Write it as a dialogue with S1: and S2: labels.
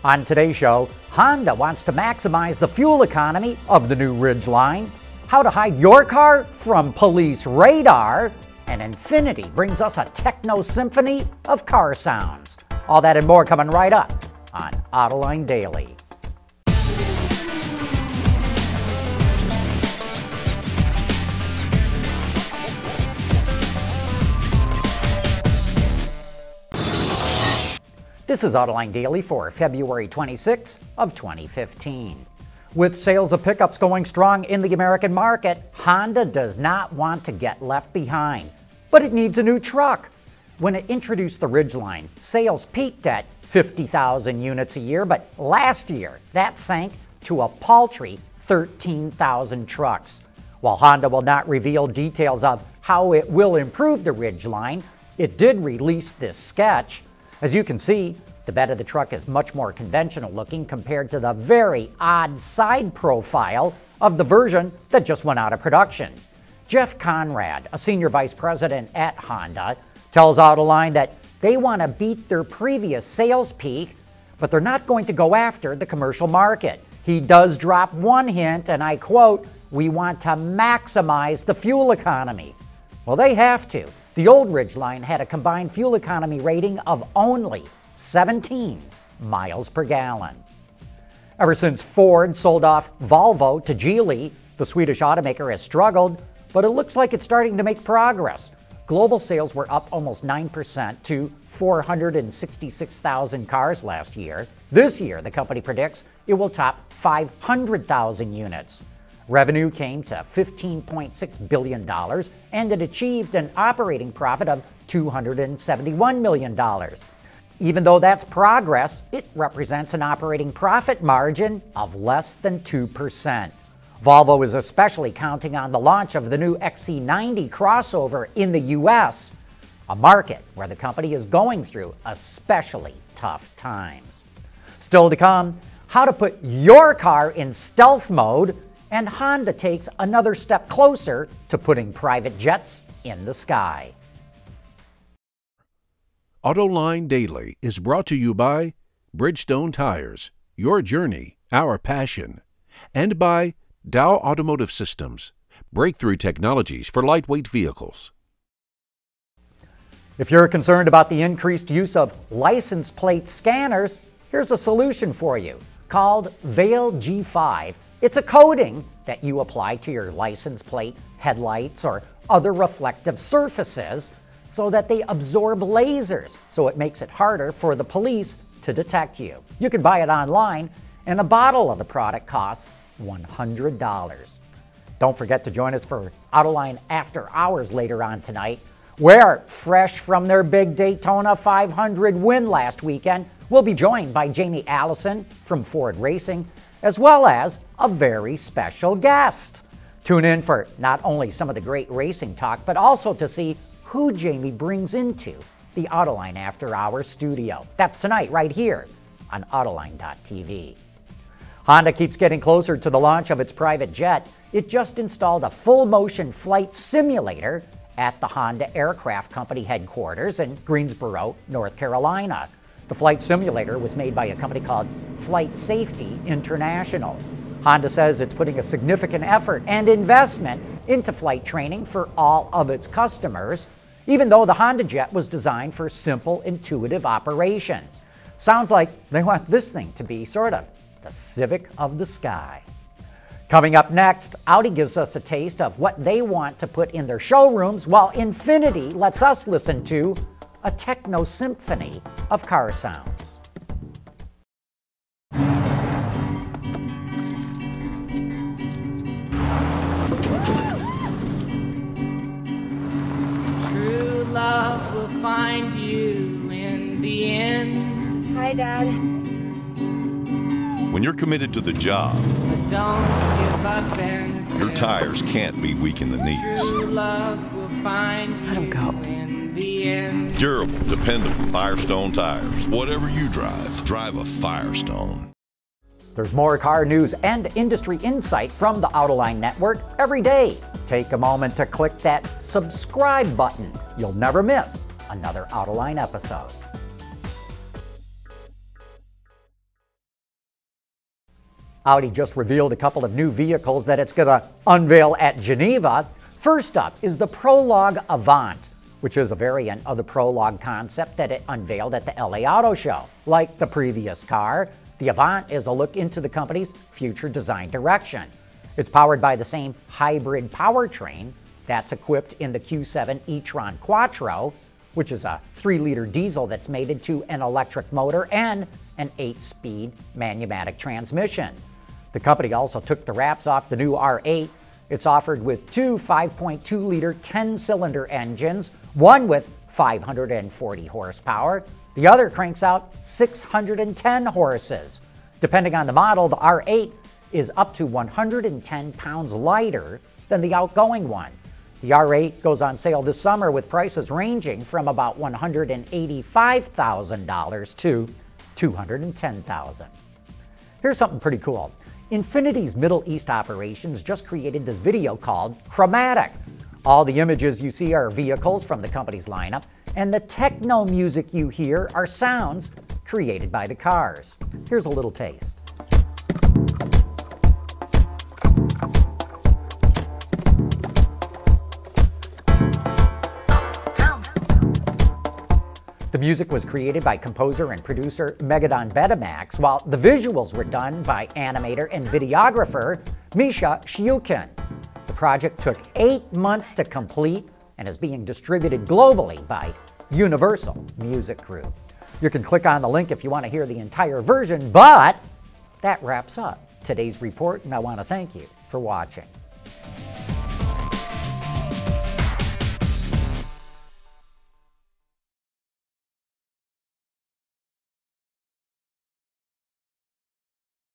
S1: On today's show, Honda wants to maximize the fuel economy of the new Ridgeline, how to hide your car from police radar, and Infiniti brings us a techno symphony of car sounds. All that and more coming right up on Autoline Daily. This is Autoline Daily for February 26 of 2015. With sales of pickups going strong in the American market, Honda does not want to get left behind, but it needs a new truck. When it introduced the Ridgeline, sales peaked at 50,000 units a year, but last year that sank to a paltry 13,000 trucks. While Honda will not reveal details of how it will improve the Ridgeline, it did release this sketch. As you can see, the bed of the truck is much more conventional looking compared to the very odd side profile of the version that just went out of production. Jeff Conrad, a senior vice president at Honda, tells Autoline that they want to beat their previous sales peak, but they're not going to go after the commercial market. He does drop one hint, and I quote, "We want to maximize the fuel economy." Well, they have to. The old Ridgeline had a combined fuel economy rating of only 17 miles per gallon. Ever since Ford sold off Volvo to Geely, the Swedish automaker has struggled, but it looks like it's starting to make progress. Global sales were up almost 9% to 466,000 cars last year. This year, the company predicts it will top 500,000 units. Revenue came to $15.6 billion, and it achieved an operating profit of $271 million. Even though that's progress, it represents an operating profit margin of less than 2%. Volvo is especially counting on the launch of the new XC90 crossover in the US, a market where the company is going through especially tough times. Still to come, how to put your car in stealth mode, and Honda takes another step closer to putting private jets in the sky.
S2: Autoline Daily is brought to you by Bridgestone Tires, your journey, our passion, and by Dow Automotive Systems, breakthrough technologies for lightweight vehicles.
S1: If you're concerned about the increased use of license plate scanners, here's a solution for you called Veil G5. It's a coating that you apply to your license plate, headlights, or other reflective surfaces so that they absorb lasers, so it makes it harder for the police to detect you. You can buy it online, and a bottle of the product costs $100. Don't forget to join us for Autoline After Hours later on tonight, where, fresh from their big Daytona 500 win last weekend, we'll be joined by Jamie Allison from Ford Racing, as well as a very special guest. Tune in for not only some of the great racing talk, but also to see who Jamie brings into the Autoline After Hours studio. That's tonight right here on Autoline.tv. Honda keeps getting closer to the launch of its private jet. It just installed a full-motion flight simulator at the Honda Aircraft Company headquarters in Greensboro, North Carolina. The flight simulator was made by a company called Flight Safety International. Honda says it's putting a significant effort and investment into flight training for all of its customers, even though the Honda Jet was designed for simple, intuitive operation. Sounds like they want this thing to be sort of the Civic of the sky. Coming up next, Audi gives us a taste of what they want to put in their showrooms, while Infiniti lets us listen to a techno symphony of car sounds.
S3: True love will find you in the end.
S4: Hi, Dad.
S5: When you're committed to the job,
S3: But don't give up and
S5: your tires can't be weak in the knees.
S3: True love will find you
S4: Let 'em go.
S3: in the end.
S5: Durable, dependable Firestone tires. Whatever you drive, drive a Firestone.
S1: There's more car news and industry insight from the Autoline Network every day. Take a moment to click that subscribe button. You'll never miss another Autoline episode. Audi just revealed a couple of new vehicles that it's going to unveil at Geneva. First up is the Prologue Avant, which is a variant of the Prologue concept that it unveiled at the LA Auto Show. Like the previous car, the Avant is a look into the company's future design direction. It's powered by the same hybrid powertrain that's equipped in the Q7 e-tron Quattro, which is a 3-liter diesel that's mated to an electric motor and an 8-speed manumatic transmission. The company also took the wraps off the new R8. It's offered with two 5.2-liter 10-cylinder engines, one with 540 horsepower. The other cranks out 610 horses. Depending on the model, the R8 is up to 110 pounds lighter than the outgoing one. The R8 goes on sale this summer with prices ranging from about $185,000 to $210,000. Here's something pretty cool. Infiniti's Middle East operations just created this video called Chromatic. All the images you see are vehicles from the company's lineup, and the techno music you hear are sounds created by the cars. Here's a little taste. The music was created by composer and producer Megadon Betamax, while the visuals were done by animator and videographer Misha Shiukin. The project took 8 months to complete and is being distributed globally by Universal Music Group. You can click on the link if you want to hear the entire version, but that wraps up today's report, and I want to thank you for watching.